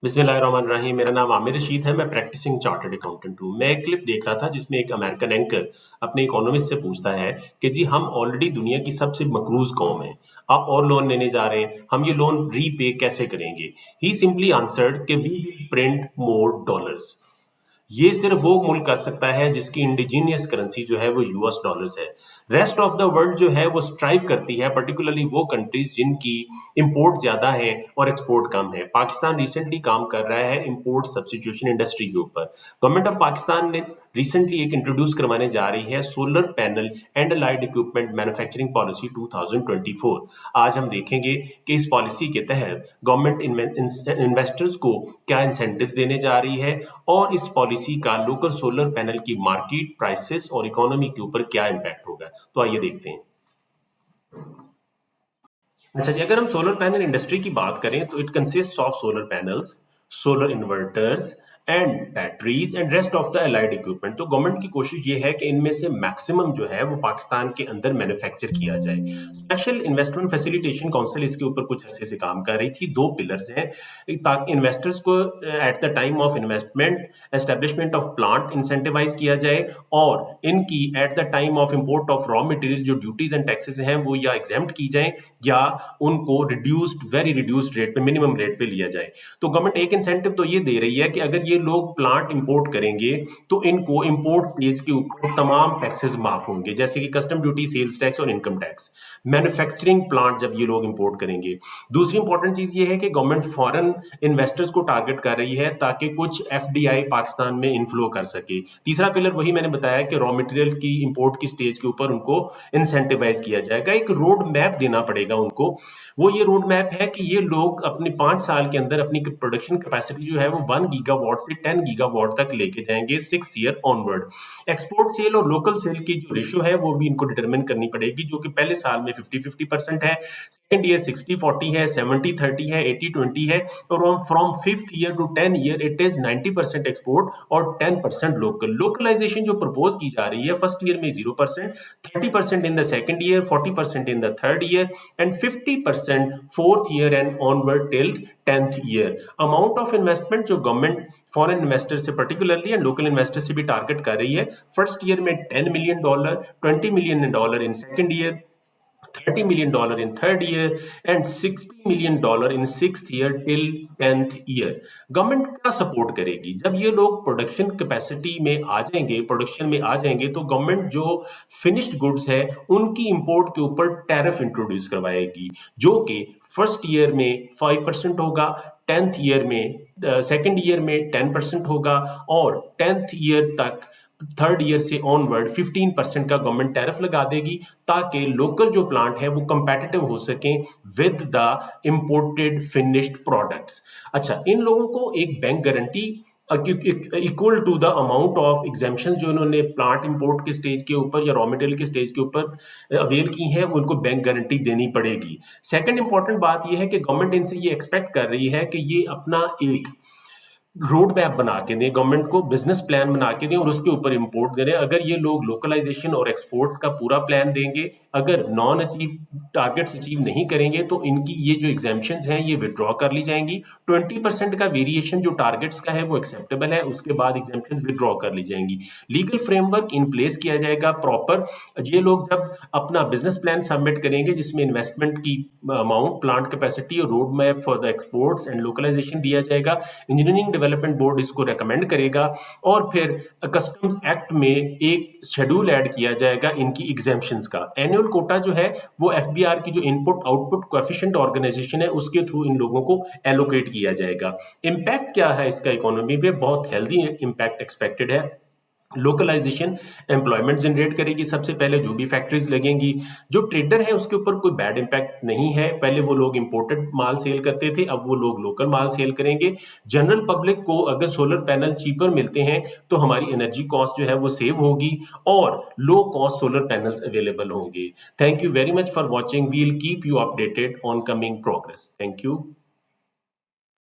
बिस्मिल्लाहिर्रहमानिर्रहीम। मेरा नाम आमिर रशीद है। मैं प्रैक्टिसिंग चार्टर्ड अकाउंटेंट हूँ। मैं एक क्लिप देख रहा था जिसमें एक अमेरिकन एंकर अपने इकोनॉमिस्ट से पूछता है कि जी हम ऑलरेडी दुनिया की सबसे मकरूज कौम है, आप और लोन लेने जा रहे हैं, हम ये लोन रीपे कैसे करेंगे? ही सिंपली आंसर्ड कि we will print more dollars. ये सिर्फ वो मुल्क कर सकता है जिसकी इंडिजीनियस करेंसी जो है वो यूएस डॉलर्स है। रेस्ट ऑफ द वर्ल्ड जो है वो स्ट्राइव करती है, पर्टिकुलरली वो कंट्रीज जिनकी इंपोर्ट ज्यादा है और एक्सपोर्ट कम है। पाकिस्तान रिसेंटली काम कर रहा है इंपोर्ट सब्स्टिट्यूशन इंडस्ट्री के ऊपर। गवर्नमेंट ऑफ पाकिस्तान ने रिसेंटली एक इंट्रोड्यूस करवाने जा रही है solar panel and allied equipment manufacturing policy 2024। आज हम देखेंगे कि इस पॉलिसी के तहत गवर्नमेंट इन्वेस्टर्स को क्या इंसेंटिव देने जा रही है और इस पॉलिसी का लोकल सोलर पैनल की मार्केट प्राइसेस और इकोनॉमी के ऊपर क्या इंपैक्ट होगा। तो आइए देखते हैं। अच्छा जी, अगर हम सोलर पैनल इंडस्ट्री की बात करें तो it consist of solar panels, solar inverters and batteries and rest of the allied equipment. तो गवर्नमेंट की कोशिश ये है कि इनमें से मैक्सिमम जो है वो पाकिस्तान के अंदर मैन्युफैक्चर किया जाए। स्पेशल इन्वेस्टमेंट फैसिलिटेशन काउंसिल इसके ऊपर कुछ ऐसे से काम कर रही थी। दो पिलर्स हैं ताकि इन्वेस्टर्स को at the time of investment establishment of plant incentivize किया जाए और इनकी at the time of import of raw material जो ड्यूटीज एंड टैक्सेस हैं वो या एग्जेम्प्ट की जाए या उनको रिड्यूस्ड वेरी रिड्यूस्ड रेट पे मिनिमम रेट पे लिया जाए। तो गवर्नमेंट एक इंसेंटिव तो ये दे रही है कि अगर ये लोग प्लांट इंपोर्ट करेंगे तो इनको इंपोर्ट स्टेज के ऊपर तमाम टैक्सेस माफ होंगे, जैसे कि कस्टम ड्यूटी, सेल्स टैक्स और इनकम टैक्स। मैन्युफैक्चरिंग प्लांट जब ये लोग इंपोर्ट करेंगे। दूसरी इंपॉर्टेंट चीज ये है कि गवर्नमेंट फॉरेन इन्वेस्टर्स को टारगेट कर रही है ताकि कुछ एफडीआई पाकिस्तान में इनफ्लो कर सके। तीसरा पिलर वही मैंने बताया कि रॉ मटेरियल की इंपोर्ट की स्टेज के ऊपर उनको इंसेंटिवाइज किया जाएगा, एक रोड मैप देना पड़ेगा उनको। वो ये रोड मैप है कि ये लोग अपने 5 साल के अंदर अपनी प्रोडक्शन कैपेसिटी जो है वो 1 गीगावाट से 10 गीगावाट तक लेके जाएंगे 6 ईयर ऑनवर्ड। एक्सपोर्ट सेल और लोकल सेल की जो रेशियो है वो भी इनको डिटरमिन करनी पड़ेगी, जो कि पहले साल में 50-50% है, सेकंड ईयर 60-40 है, 70-30 है, 80-20 है और from fifth year to 10 year it is 90% export और 10% लोकल। लोकलाइजेशन जो प्रपोज की जा रही है फर्स्ट ईयर में 0%, 30% in the second year, 40% in the third year and 50% fourth year and onward till 10th year. Amount of investment जो government foreign investor से particularly and local investor से भी टारगेट कर रही है, फर्स्ट ईयर में $10 million, $20 million in second year, $30 million in third year and $60 million in sixth year till 10th year। Government क्या support करेगी जब ये लोग प्रोडक्शन कैपेसिटी में आ जाएंगे, प्रोडक्शन में आ जाएंगे तो गवर्नमेंट जो फिनिश्ड गुड्स है उनकी इंपोर्ट के ऊपर टैरिफ इंट्रोड्यूस करवाएगी, जो कि फर्स्ट ईयर में 5% होगा, 10th ईयर में सेकेंड ईयर में 10% होगा और 10th ईयर तक थर्ड ईयर से ऑनवर्ड 15% का गवर्नमेंट टैरिफ लगा देगी ताकि लोकल जो प्लांट है वो कंपेटिटिव हो सकें with the imported finished products. अच्छा, इन लोगों को एक bank guarantee equal to the amount of exemption जो इन्होंने प्लांट इंपोर्ट के स्टेज के ऊपर या रॉ मटेरियल के स्टेज के ऊपर अवेल की है उनको बैंक गारंटी देनी पड़ेगी। सेकंड इंपॉर्टेंट बात यह है कि गवर्नमेंट इनसे ये एक्सपेक्ट कर रही है कि ये अपना एक रोड मैप बना के दें, गवर्नमेंट को बिजनेस प्लान बना के दें और उसके ऊपर इंपोर्ट करें। अगर ये लोग लोकलाइजेशन और एक्सपोर्ट का पूरा प्लान देंगे, अगर नॉन अचीव टारगेट अचीव नहीं करेंगे तो इनकी ये जो एग्जाम्पशंस हैं ये विड्रॉ कर ली जाएंगी। 20% का वेरिएशन जो टारगेट्स का है वो एक्सेप्टेबल है, उसके बाद एग्जाम्पशंस विड्रॉ कर ली जाएंगी। लीगल फ्रेमवर्क इन प्लेस किया जाएगा प्रॉपर। ये लोग जब अपना बिजनेस प्लान सबमिट करेंगे जिसमें इन्वेस्टमेंट की अमाउंट, प्लांट कैपेसिटी और road map for the exports and localization दिया जाएगा। इंजीनियरिंग डेवलपमेंट बोर्ड इसको रेकमेंड करेगा और फिर कस्टम्स एक्ट में एक शेड्यूल ऐड किया जाएगा इनकी एग्जेम्पशंस का। एनुअल कोटा जो है वो एफबीआर की जो इनपुट आउटपुट कोएफिशिएंट ऑर्गेनाइजेशन है उसके थ्रू इन लोगों को एलोकेट किया जाएगा। इंपैक्ट क्या है इसका इकोनॉमी पे? बहुत हेल्दी इंपैक्ट एक्सपेक्टेड है। लोकलाइजेशन एम्प्लॉयमेंट जनरेट करेगी, सबसे पहले जो भी फैक्ट्रीज लगेंगी। जो ट्रेडर है उसके ऊपर कोई बैड इंपैक्ट नहीं है, पहले वो लोग इंपोर्टेड माल सेल करते थे, अब वो लोग लोकल माल सेल करेंगे। जनरल पब्लिक को अगर सोलर पैनल चीपर मिलते हैं तो हमारी एनर्जी कॉस्ट जो है वो सेव होगी और low cost solar panels available होंगे। Thank you very much for watching. We will keep you updated on coming progress. Thank you.